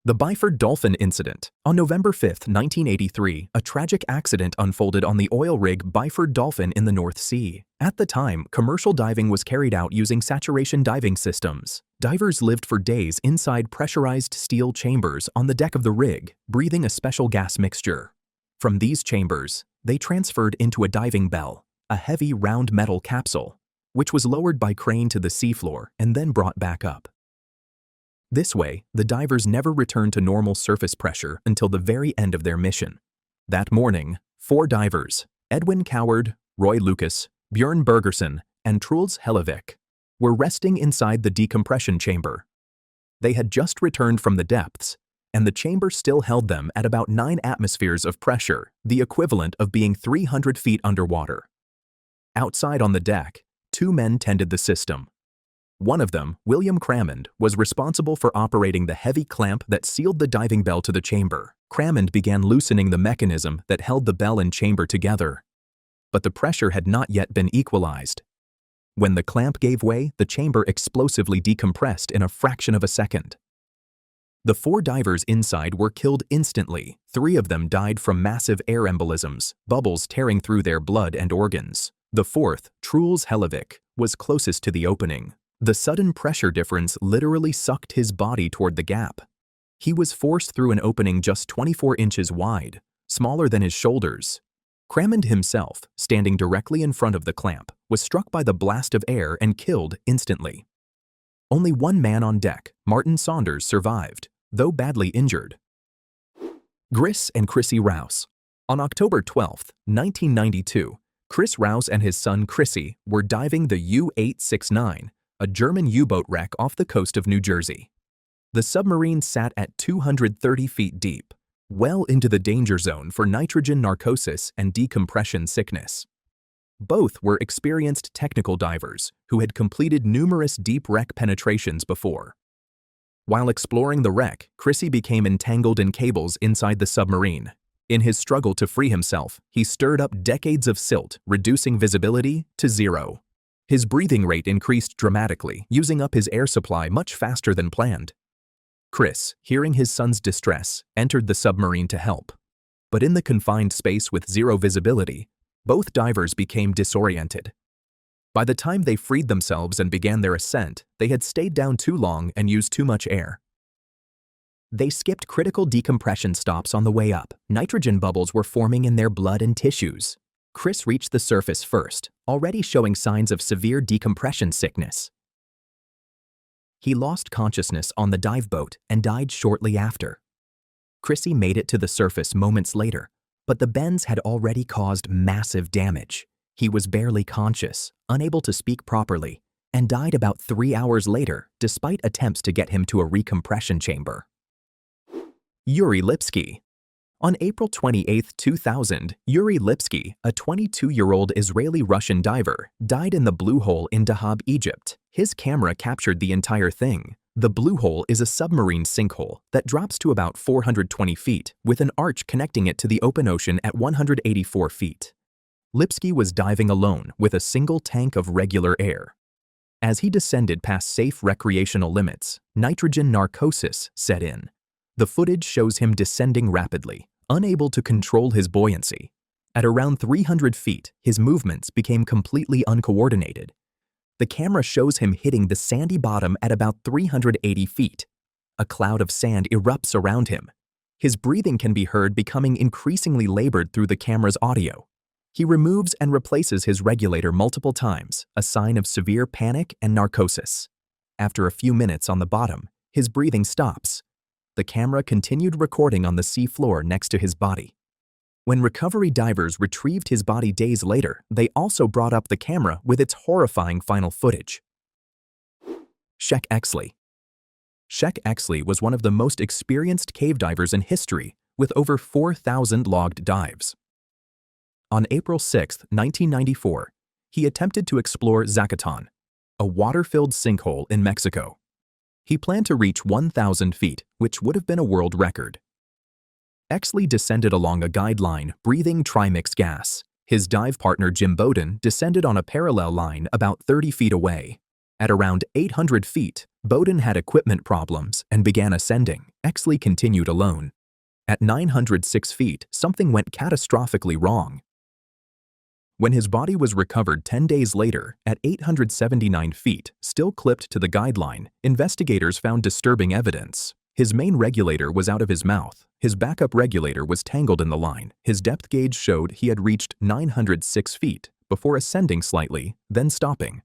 The Byford Dolphin incident. On November 5, 1983, a tragic accident unfolded on the oil rig Byford Dolphin in the North Sea. At the time, commercial diving was carried out using saturation diving systems. Divers lived for days inside pressurized steel chambers on the deck of the rig, breathing a special gas mixture. From these chambers, they transferred into a diving bell, a heavy round metal capsule, which was lowered by crane to the seafloor and then brought back up. This way, the divers never returned to normal surface pressure until the very end of their mission. That morning, 4 divers, Edwin Coward, Roy Lucas, Björn Bergerson, and Truls Hellevik, were resting inside the decompression chamber. They had just returned from the depths, and the chamber still held them at about 9 atmospheres of pressure, the equivalent of being 300 feet underwater. Outside on the deck, 2 men tended the system. One of them, William Crammond, was responsible for operating the heavy clamp that sealed the diving bell to the chamber. Crammond began loosening the mechanism that held the bell and chamber together. But the pressure had not yet been equalized. When the clamp gave way, the chamber explosively decompressed in a fraction of a second. The 4 divers inside were killed instantly. 3 of them died from massive air embolisms, bubbles tearing through their blood and organs. The 4th, Truls Hellevik, was closest to the opening. The sudden pressure difference literally sucked his body toward the gap. He was forced through an opening just 24 inches wide, smaller than his shoulders. Crammond himself, standing directly in front of the clamp, was struck by the blast of air and killed instantly. Only one man on deck, Martin Saunders, survived, though badly injured. Chris and Chrissy Rouse. On October 12, 1992, Chris Rouse and his son Chrissy were diving the U-869, a German U-boat wreck off the coast of New Jersey. The submarine sat at 230 feet deep, well into the danger zone for nitrogen narcosis and decompression sickness. Both were experienced technical divers who had completed numerous deep wreck penetrations before. While exploring the wreck, Chrissy became entangled in cables inside the submarine. In his struggle to free himself, he stirred up decades of silt, reducing visibility to 0. His breathing rate increased dramatically, using up his air supply much faster than planned. Chris, hearing his son's distress, entered the submarine to help. But in the confined space with 0 visibility, both divers became disoriented. By the time they freed themselves and began their ascent, they had stayed down too long and used too much air. They skipped critical decompression stops on the way up. Nitrogen bubbles were forming in their blood and tissues. Chris reached the surface first, already showing signs of severe decompression sickness. He lost consciousness on the dive boat and died shortly after. Chrissy made it to the surface moments later, but the bends had already caused massive damage. He was barely conscious, unable to speak properly, and died about 3 hours later despite attempts to get him to a recompression chamber. Yuri Lipski. On April 28, 2000, Yuri Lipski, a 22-year-old Israeli-Russian diver, died in the Blue Hole in Dahab, Egypt. His camera captured the entire thing. The Blue Hole is a submarine sinkhole that drops to about 420 feet, with an arch connecting it to the open ocean at 184 feet. Lipski was diving alone with a single tank of regular air. As he descended past safe recreational limits, nitrogen narcosis set in. The footage shows him descending rapidly, unable to control his buoyancy. At around 300 feet, his movements became completely uncoordinated. The camera shows him hitting the sandy bottom at about 380 feet. A cloud of sand erupts around him. His breathing can be heard becoming increasingly labored through the camera's audio. He removes and replaces his regulator multiple times, a sign of severe panic and narcosis. After a few minutes on the bottom, his breathing stops. The camera continued recording on the sea floor next to his body. When recovery divers retrieved his body days later, they also brought up the camera with its horrifying final footage. Sheck Exley. Sheck Exley was one of the most experienced cave divers in history, with over 4,000 logged dives. On April 6, 1994, he attempted to explore Zacaton, a water-filled sinkhole in Mexico. He planned to reach 1,000 feet, which would have been a world record. Exley descended along a guideline, breathing trimix gas. His dive partner Jim Bowden descended on a parallel line about 30 feet away. At around 800 feet, Bowden had equipment problems and began ascending. Exley continued alone. At 906 feet, something went catastrophically wrong. When his body was recovered 10 days later, at 879 feet, still clipped to the guideline, investigators found disturbing evidence. His main regulator was out of his mouth. His backup regulator was tangled in the line. His depth gauge showed he had reached 906 feet before ascending slightly, then stopping.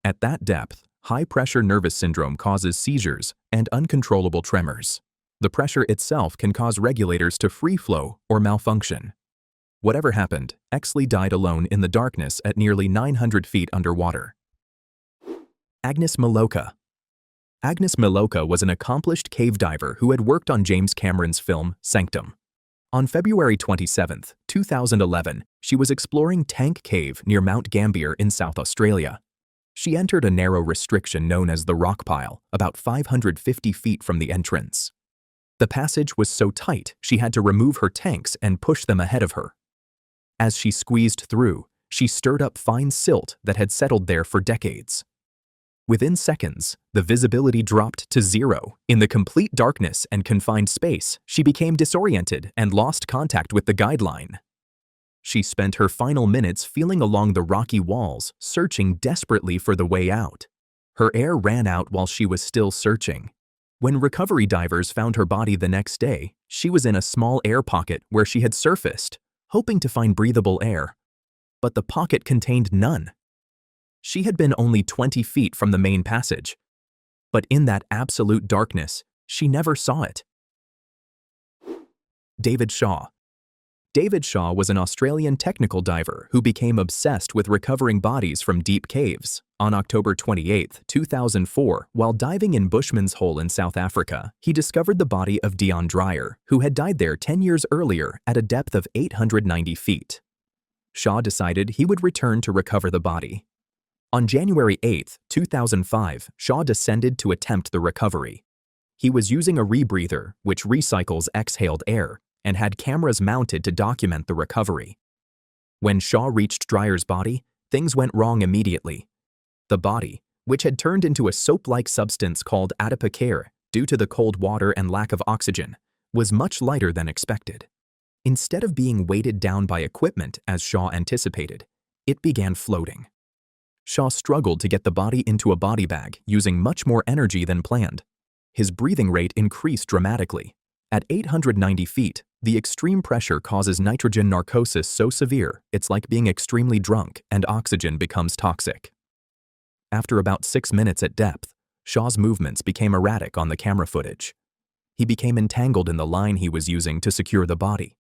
At that depth, high-pressure nervous syndrome causes seizures and uncontrollable tremors. The pressure itself can cause regulators to free flow or malfunction. Whatever happened, Exley died alone in the darkness at nearly 900 feet underwater. Agnes Milowka. Agnes Milowka was an accomplished cave diver who had worked on James Cameron's film Sanctum. On February 27, 2011, she was exploring Tank Cave near Mount Gambier in South Australia. She entered a narrow restriction known as the Rock Pile, about 550 feet from the entrance. The passage was so tight she had to remove her tanks and push them ahead of her. As she squeezed through, she stirred up fine silt that had settled there for decades. Within seconds, the visibility dropped to zero. In the complete darkness and confined space, she became disoriented and lost contact with the guideline. She spent her final minutes feeling along the rocky walls, searching desperately for the way out. Her air ran out while she was still searching. When recovery divers found her body the next day, she was in a small air pocket where she had surfaced, hoping to find breathable air. But the pocket contained none. She had been only 20 feet from the main passage, but in that absolute darkness, she never saw it. David Shaw. David Shaw was an Australian technical diver who became obsessed with recovering bodies from deep caves. On October 28, 2004, while diving in Bushman's Hole in South Africa, he discovered the body of Dion Dreyer, who had died there 10 years earlier at a depth of 890 feet. Shaw decided he would return to recover the body. On January 8, 2005, Shaw descended to attempt the recovery. He was using a rebreather, which recycles exhaled air, and had cameras mounted to document the recovery. When Shaw reached Dreyer's body, things went wrong immediately. The body, which had turned into a soap-like substance called adipocare due to the cold water and lack of oxygen, was much lighter than expected. Instead of being weighted down by equipment as Shaw anticipated, it began floating. Shaw struggled to get the body into a body bag using much more energy than planned. His breathing rate increased dramatically. At 890 feet, the extreme pressure causes nitrogen narcosis so severe it's like being extremely drunk and oxygen becomes toxic. After about 6 minutes at depth, Shaw's movements became erratic on the camera footage. He became entangled in the line he was using to secure the body.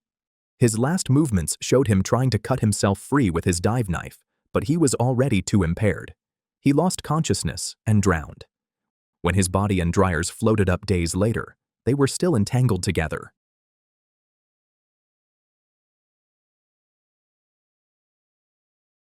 His last movements showed him trying to cut himself free with his dive knife, but he was already too impaired. He lost consciousness and drowned. When his body and Dreyer's floated up days later, they were still entangled together.